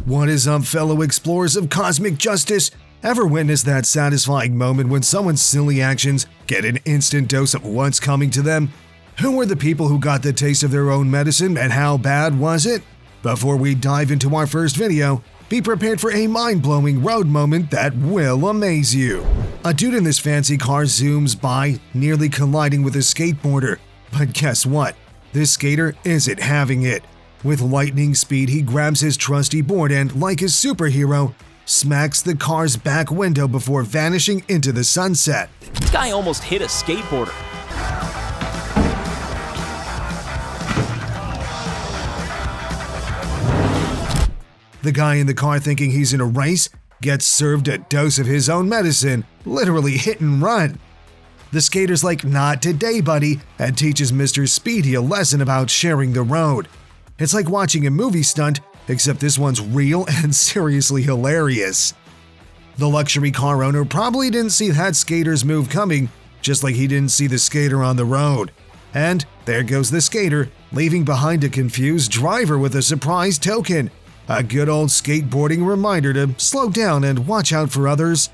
What is up, fellow explorers of cosmic justice? Ever witnessed that satisfying moment when someone's silly actions get an instant dose of what's coming to them? Who were the people who got the taste of their own medicine, and how bad was it? Before we dive into our first video, be prepared for a mind-blowing road moment that will amaze you. A dude in this fancy car zooms by, nearly colliding with a skateboarder. But guess what? This skater isn't having it. With lightning speed, he grabs his trusty board and, like a superhero, smacks the car's back window before vanishing into the sunset. Guy almost hit a skateboarder. The guy in the car, thinking he's in a race, gets served a dose of his own medicine, literally hit and run. The skater's like, "Not today, buddy," and teaches Mr. Speedy a lesson about sharing the road. It's like watching a movie stunt, except this one's real and seriously hilarious. The luxury car owner probably didn't see that skater's move coming, just like he didn't see the skater on the road. And there goes the skater, leaving behind a confused driver with a surprise token. A good old skateboarding reminder to slow down and watch out for others.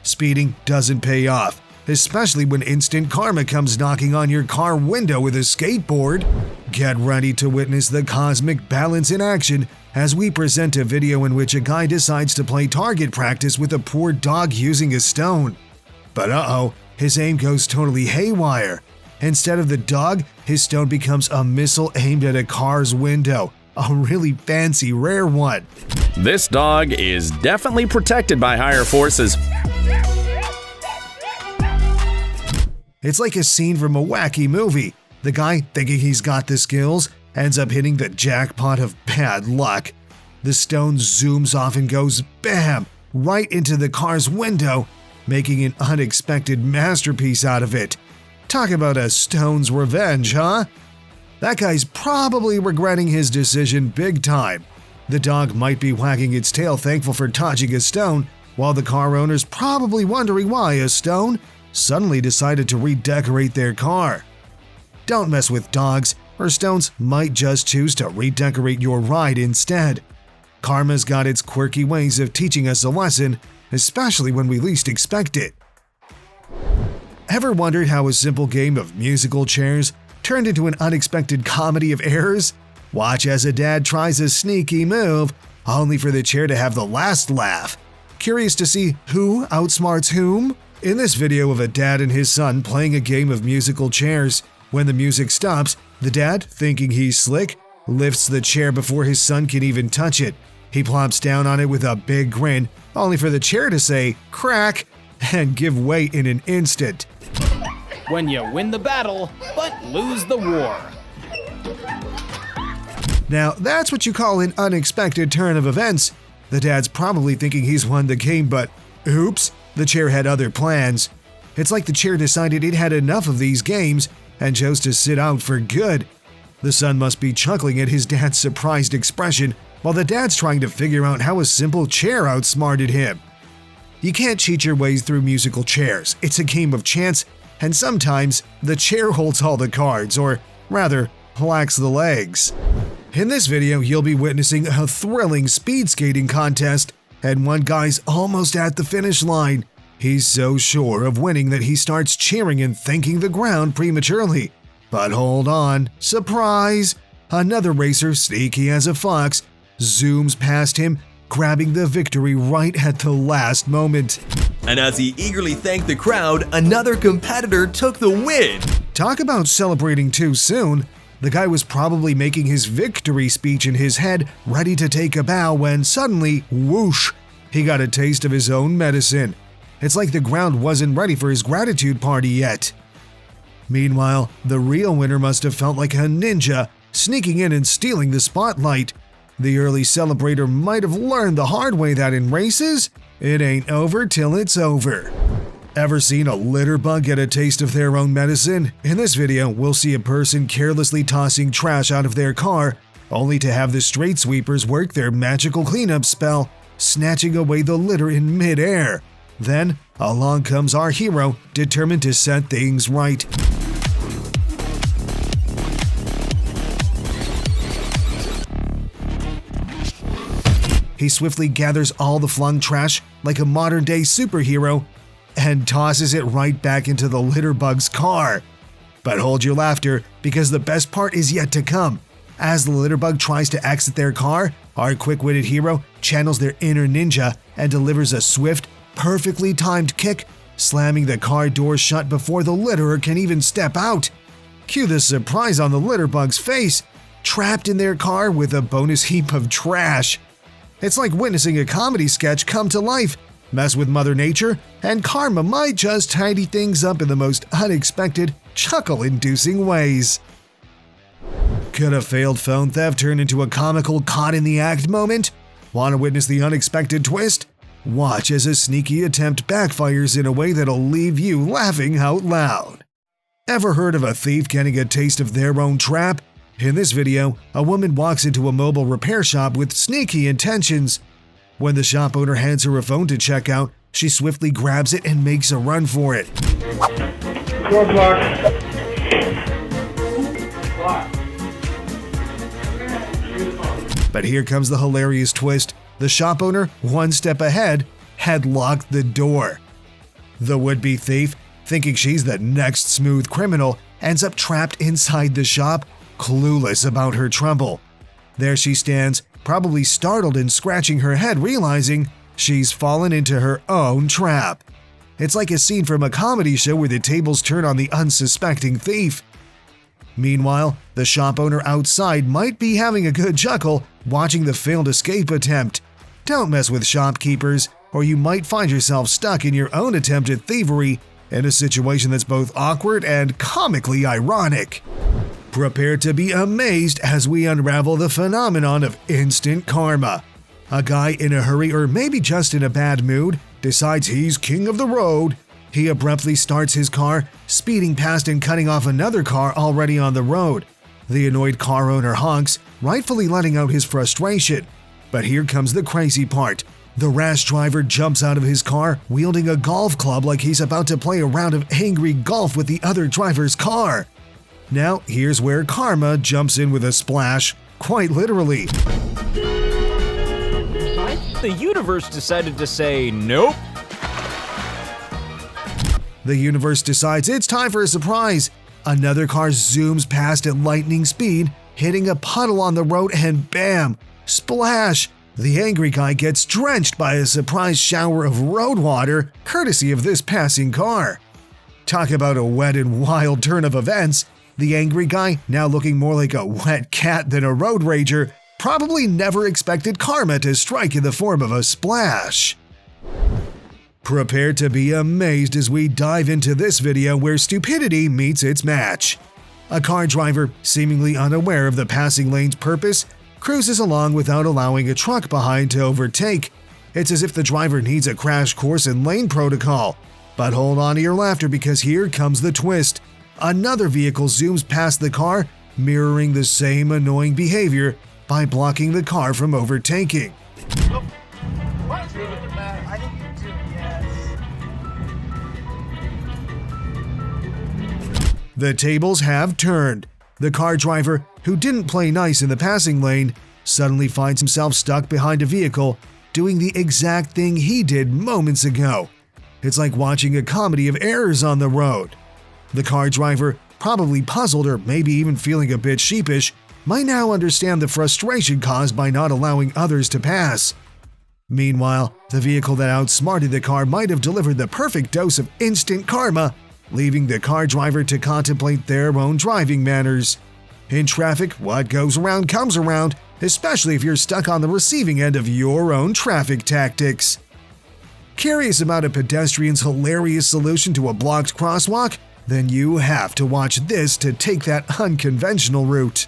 Speeding doesn't pay off, especially when instant karma comes knocking on your car window with a skateboard. Get ready to witness the cosmic balance in action as we present a video in which a guy decides to play target practice with a poor dog using a stone. But uh-oh, his aim goes totally haywire. Instead of the dog, his stone becomes a missile aimed at a car's window. A really fancy, rare one. This dog is definitely protected by higher forces. It's like a scene from a wacky movie. The guy, thinking he's got the skills, ends up hitting the jackpot of bad luck. The stone zooms off and goes bam, right into the car's window, making an unexpected masterpiece out of it. Talk about a stone's revenge, huh? That guy's probably regretting his decision big time. The dog might be wagging its tail thankful for dodging a stone, while the car owner's probably wondering why a stone suddenly decided to redecorate their car. Don't mess with dogs, or stones might just choose to redecorate your ride instead. Karma's got its quirky ways of teaching us a lesson, especially when we least expect it. Ever wondered how a simple game of musical chairs turned into an unexpected comedy of errors? Watch as a dad tries a sneaky move, only for the chair to have the last laugh. Curious to see who outsmarts whom? In this video of a dad and his son playing a game of musical chairs, when the music stops, the dad, thinking he's slick, lifts the chair before his son can even touch it. He plops down on it with a big grin, only for the chair to say, "Crack," and give way in an instant. When you win the battle, but lose the war. Now, that's what you call an unexpected turn of events. The dad's probably thinking he's won the game, but oops, the chair had other plans. It's like the chair decided it had enough of these games and chose to sit out for good. The son must be chuckling at his dad's surprised expression, while the dad's trying to figure out how a simple chair outsmarted him. You can't cheat your ways through musical chairs. It's a game of chance, and sometimes the chair holds all the cards, or rather, lacks the legs. In this video, you'll be witnessing a thrilling speed skating contest, and one guy's almost at the finish line. He's so sure of winning that he starts cheering and thanking the ground prematurely. But hold on, surprise! Another racer, sneaky as a fox, zooms past him, grabbing the victory right at the last moment. And as he eagerly thanked the crowd, another competitor took the win. Talk about celebrating too soon. The guy was probably making his victory speech in his head, ready to take a bow, when suddenly, whoosh, he got a taste of his own medicine. It's like the ground wasn't ready for his gratitude party yet. Meanwhile, the real winner must have felt like a ninja, sneaking in and stealing the spotlight. The early celebrator might have learned the hard way that in races, it ain't over till it's over. Ever seen a litter bug get a taste of their own medicine? In this video, we'll see a person carelessly tossing trash out of their car, only to have the street sweepers work their magical cleanup spell, snatching away the litter in midair. Then, along comes our hero, determined to set things right. he swiftly gathers all the flung trash like a modern-day superhero and tosses it right back into the litterbug's car. But hold your laughter, because the best part is yet to come. As the litterbug tries to exit their car, our quick-witted hero channels their inner ninja and delivers a swift, perfectly timed kick, slamming the car door shut before the litterer can even step out. Cue the surprise on the litterbug's face, trapped in their car with a bonus heap of trash. It's like witnessing a comedy sketch come to life. Mess with Mother Nature, and karma might just tidy things up in the most unexpected, chuckle-inducing ways. Could a failed phone theft turn into a comical caught-in-the-act moment? Want to witness the unexpected twist? Watch as a sneaky attempt backfires in a way that'll leave you laughing out loud. Ever heard of a thief getting a taste of their own trap? In this video, a woman walks into a mobile repair shop with sneaky intentions. When the shop owner hands her a phone to check out, she swiftly grabs it and makes a run for it. Door blocked. But here comes the hilarious twist. The shop owner, one step ahead, had locked the door. The would-be thief, thinking she's the next smooth criminal, ends up trapped inside the shop, clueless about her trouble. There she stands, probably startled and scratching her head, realizing she's fallen into her own trap. It's like a scene from a comedy show where the tables turn on the unsuspecting thief. Meanwhile, the shop owner outside might be having a good chuckle watching the failed escape attempt. Don't mess with shopkeepers, or you might find yourself stuck in your own attempt at thievery in a situation that's both awkward and comically ironic. Prepare to be amazed as we unravel the phenomenon of instant karma. A guy in a hurry, or maybe just in a bad mood, decides he's king of the road. He abruptly starts his car, speeding past and cutting off another car already on the road. The annoyed car owner honks, rightfully letting out his frustration. But here comes the crazy part. The rash driver jumps out of his car, wielding a golf club like he's about to play a round of angry golf with the other driver's car. Now, here's where karma jumps in with a splash, quite literally. The universe decided to say nope. The universe decides it's time for a surprise. Another car zooms past at lightning speed, hitting a puddle on the road, and bam! Splash! The angry guy gets drenched by a surprise shower of road water, courtesy of this passing car. Talk about a wet and wild turn of events. The angry guy, now looking more like a wet cat than a road rager, probably never expected karma to strike in the form of a splash. Prepare to be amazed as we dive into this video where stupidity meets its match. A car driver, seemingly unaware of the passing lane's purpose, cruises along without allowing a truck behind to overtake. It's as if the driver needs a crash course in lane protocol. But hold on to your laughter, because here comes the twist. Another vehicle zooms past the car, mirroring the same annoying behavior by blocking the car from overtaking. The tables have turned. The car driver, who didn't play nice in the passing lane, suddenly finds himself stuck behind a vehicle, doing the exact thing he did moments ago. It's like watching a comedy of errors on the road. The car driver, probably puzzled or maybe even feeling a bit sheepish, might now understand the frustration caused by not allowing others to pass. Meanwhile, the vehicle that outsmarted the car might have delivered the perfect dose of instant karma, leaving the car driver to contemplate their own driving manners. In traffic, what goes around comes around, especially if you're stuck on the receiving end of your own traffic tactics. Curious about a pedestrian's hilarious solution to a blocked crosswalk? Then you have to watch this to take that unconventional route.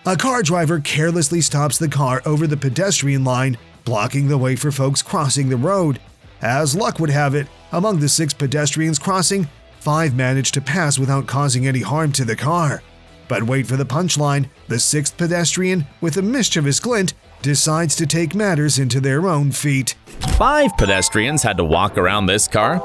A car driver carelessly stops the car over the pedestrian line, blocking the way for folks crossing the road. As luck would have it, among the 6 pedestrians crossing, 5 managed to pass without causing any harm to the car. But wait for the punchline, the 6th pedestrian, with a mischievous glint, decides to take matters into their own feet. 5 pedestrians had to walk around this car,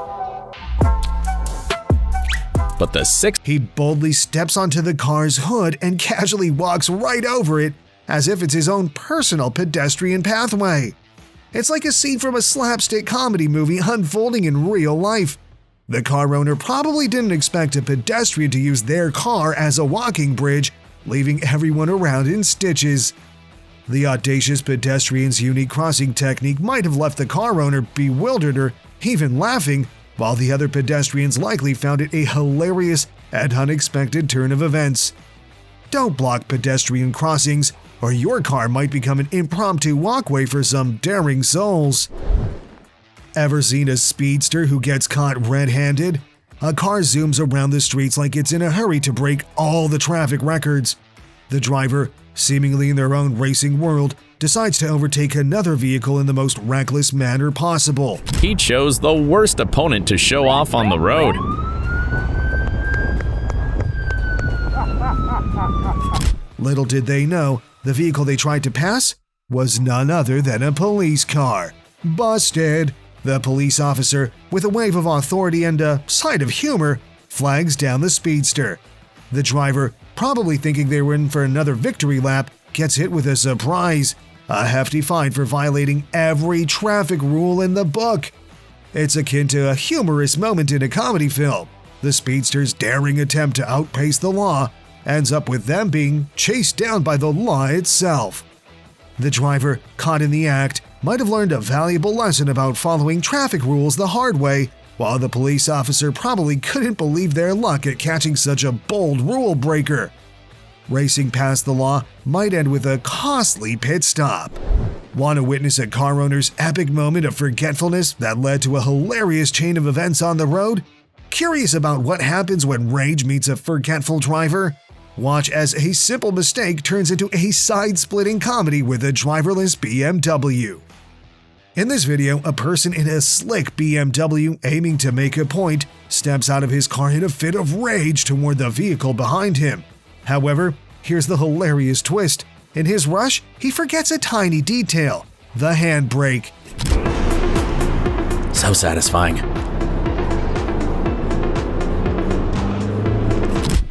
but the 6th— He boldly steps onto the car's hood and casually walks right over it as if it's his own personal pedestrian pathway. It's like a scene from a slapstick comedy movie unfolding in real life. The car owner probably didn't expect a pedestrian to use their car as a walking bridge, leaving everyone around in stitches. The audacious pedestrian's unique crossing technique might have left the car owner bewildered or even laughing, while the other pedestrians likely found it a hilarious and unexpected turn of events. Don't block pedestrian crossings, or your car might become an impromptu walkway for some daring souls. Ever seen a speedster who gets caught red-handed? A car zooms around the streets like it's in a hurry to break all the traffic records. The driver, seemingly in their own racing world, decides to overtake another vehicle in the most reckless manner possible. He chose the worst opponent to show off on the road. Little did they know, the vehicle they tried to pass was none other than a police car. Busted! The police officer, with a wave of authority and a sight of humor, flags down the speedster. The driver, probably thinking they were in for another victory lap, gets hit with a surprise, a hefty fine for violating every traffic rule in the book. It's akin to a humorous moment in a comedy film. The speedster's daring attempt to outpace the law ends up with them being chased down by the law itself. The driver, caught in the act, might have learned a valuable lesson about following traffic rules the hard way, while the police officer probably couldn't believe their luck at catching such a bold rule breaker. Racing past the law might end with a costly pit stop. Want to witness a car owner's epic moment of forgetfulness that led to a hilarious chain of events on the road? Curious about what happens when rage meets a forgetful driver? Watch as a simple mistake turns into a side-splitting comedy with a driverless BMW. In this video, a person in a slick BMW aiming to make a point steps out of his car in a fit of rage toward the vehicle behind him. However, here's the hilarious twist. In his rush, he forgets a tiny detail: the handbrake. So satisfying.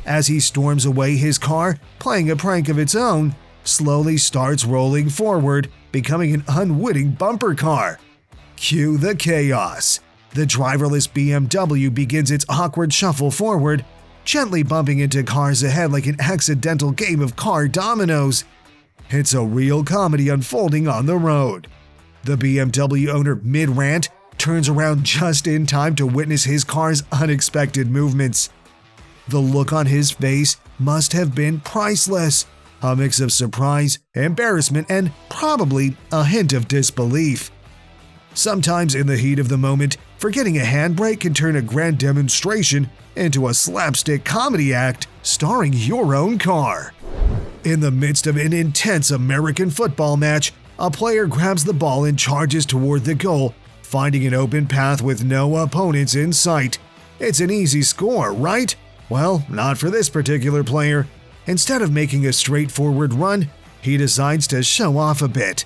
As he storms away, his car, playing a prank of its own, slowly starts rolling forward, becoming an unwitting bumper car. Cue the chaos. The driverless BMW begins its awkward shuffle forward, gently bumping into cars ahead like an accidental game of car dominoes. It's a real comedy unfolding on the road. The BMW owner, mid-rant, turns around just in time to witness his car's unexpected movements. The look on his face must have been priceless, a mix of surprise, embarrassment, and probably a hint of disbelief. Sometimes in the heat of the moment, forgetting a handbrake can turn a grand demonstration into a slapstick comedy act starring your own car. In the midst of an intense American football match, a player grabs the ball and charges toward the goal, finding an open path with no opponents in sight. It's an easy score, right? Well, not for this particular player. Instead of making a straightforward run, he decides to show off a bit.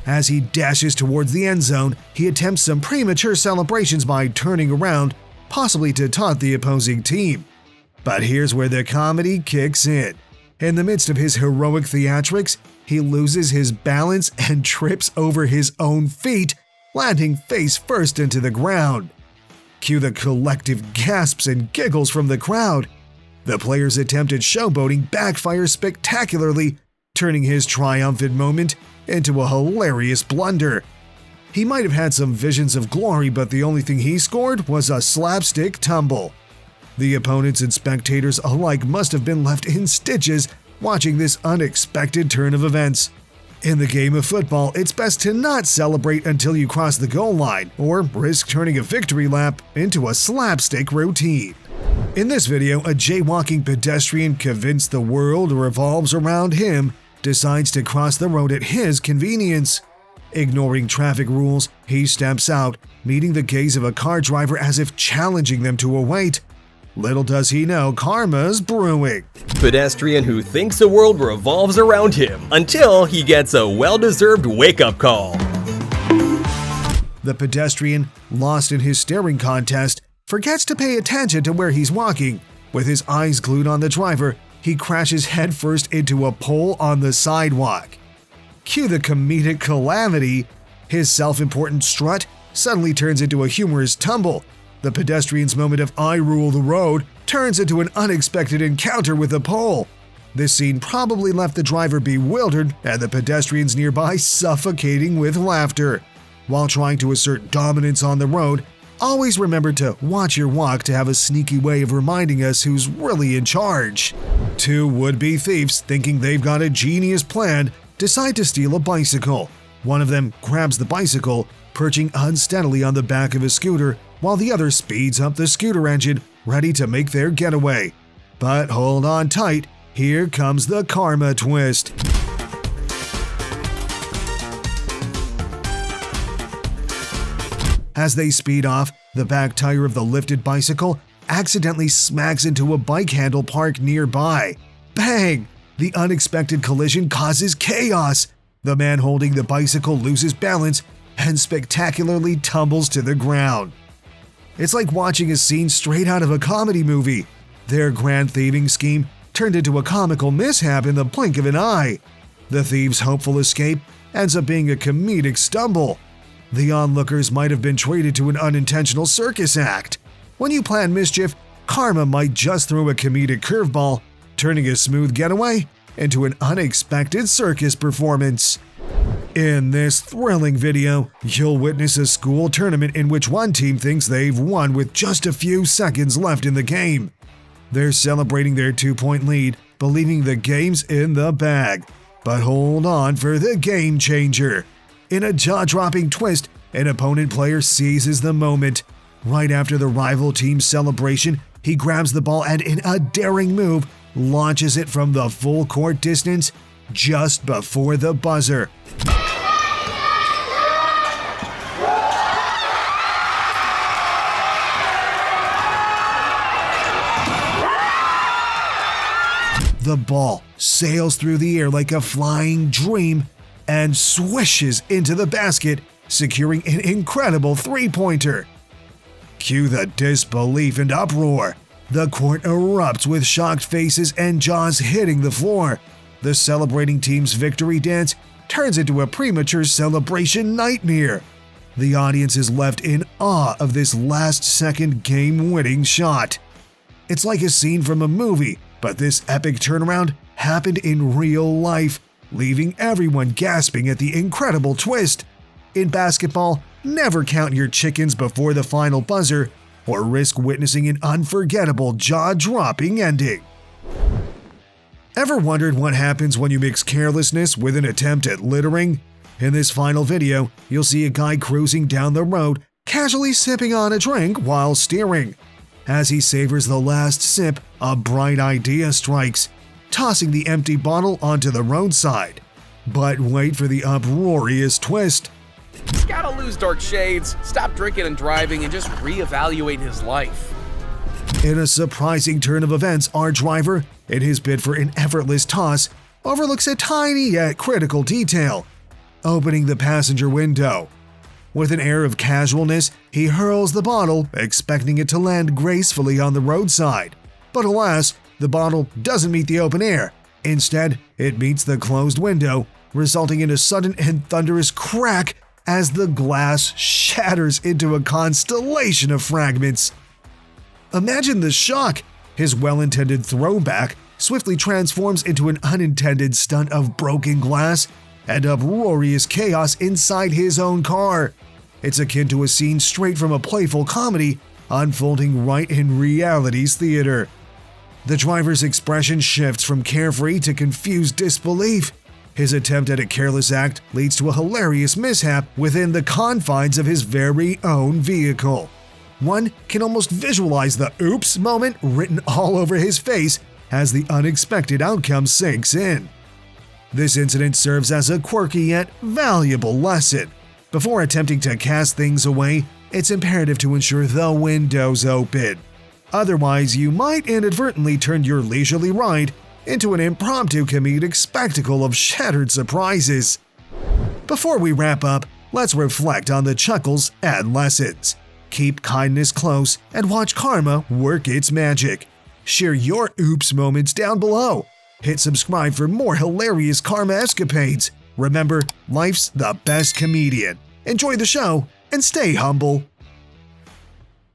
As he dashes towards the end zone, he attempts some premature celebrations by turning around, possibly to taunt the opposing team. But here's where the comedy kicks in. In the midst of his heroic theatrics, he loses his balance and trips over his own feet, landing face first into the ground. Cue the collective gasps and giggles from the crowd. The player's attempt at showboating backfires spectacularly, turning his triumphant moment into a hilarious blunder. He might have had some visions of glory, but the only thing he scored was a slapstick tumble. The opponents and spectators alike must have been left in stitches watching this unexpected turn of events. In the game of football, it's best to not celebrate until you cross the goal line, or risk turning a victory lap into a slapstick routine. In this video, a jaywalking pedestrian convinced the world revolves around him decides to cross the road at his convenience. Ignoring traffic rules, he steps out, meeting the gaze of a car driver as if challenging them to a wait. Little does he know, karma's brewing. Pedestrian who thinks the world revolves around him until he gets a well-deserved wake-up call. The pedestrian, lost in his staring contest, forgets to pay attention to where he's walking. With his eyes glued on the driver, he crashes headfirst into a pole on the sidewalk. Cue the comedic calamity. His self-important strut suddenly turns into a humorous tumble. The pedestrian's moment of "I rule the road" turns into an unexpected encounter with a pole. This scene probably left the driver bewildered and the pedestrians nearby suffocating with laughter. While trying to assert dominance on the road, always remember to watch your walk to have a sneaky way of reminding us who's really in charge. Two would-be thieves, thinking they've got a genius plan, decide to steal a bicycle. One of them grabs the bicycle, perching unsteadily on the back of a scooter, while the other speeds up the scooter engine, ready to make their getaway. But hold on tight, here comes the karma twist. As they speed off, the back tire of the lifted bicycle accidentally smacks into a bike handle parked nearby. Bang! The unexpected collision causes chaos. The man holding the bicycle loses balance and spectacularly tumbles to the ground. It's like watching a scene straight out of a comedy movie. Their grand thieving scheme turned into a comical mishap in the blink of an eye. The thieves' hopeful escape ends up being a comedic stumble. The onlookers might have been treated to an unintentional circus act. When you plan mischief, karma might just throw a comedic curveball, turning a smooth getaway into an unexpected circus performance. In this thrilling video, you'll witness a school tournament in which one team thinks they've won with just a few seconds left in the game. They're celebrating their 2-point lead, believing the game's in the bag. But hold on for the game changer. In a jaw-dropping twist, an opponent player seizes the moment. Right after the rival team's celebration, he grabs the ball and in a daring move, launches it from the full court distance just before the buzzer. The ball sails through the air like a flying dream and swishes into the basket, securing an incredible three-pointer. Cue the disbelief and uproar. The court erupts with shocked faces and jaws hitting the floor. The celebrating team's victory dance turns into a premature celebration nightmare. The audience is left in awe of this last-second game-winning shot. It's like a scene from a movie, but this epic turnaround happened in real life, leaving everyone gasping at the incredible twist. In basketball, never count your chickens before the final buzzer, or risk witnessing an unforgettable jaw-dropping ending. Ever wondered what happens when you mix carelessness with an attempt at littering? In this final video, you'll see a guy cruising down the road, casually sipping on a drink while steering. As he savors the last sip, a bright idea strikes, tossing the empty bottle onto the roadside. But wait for the uproarious twist. He's gotta lose dark shades, stop drinking and driving, and just reevaluate his life. In a surprising turn of events, our driver, in his bid for an effortless toss, overlooks a tiny yet critical detail: opening the passenger window. With an air of casualness, he hurls the bottle, expecting it to land gracefully on the roadside. But alas, the bottle doesn't meet the open air. Instead, it meets the closed window, resulting in a sudden and thunderous crack as the glass shatters into a constellation of fragments. Imagine the shock! His well-intended throwback swiftly transforms into an unintended stunt of broken glass and uproarious chaos inside his own car. It's akin to a scene straight from a playful comedy unfolding right in reality's theater. The driver's expression shifts from carefree to confused disbelief. His attempt at a careless act leads to a hilarious mishap within the confines of his very own vehicle. One can almost visualize the "oops" moment written all over his face as the unexpected outcome sinks in. This incident serves as a quirky yet valuable lesson. Before attempting to cast things away, it's imperative to ensure the window's open. Otherwise, you might inadvertently turn your leisurely ride into an impromptu comedic spectacle of shattered surprises. Before we wrap up, let's reflect on the chuckles and lessons. Keep kindness close and watch karma work its magic. Share your oops moments down below. Hit subscribe for more hilarious karma escapades. Remember, life's the best comedian. Enjoy the show and stay humble.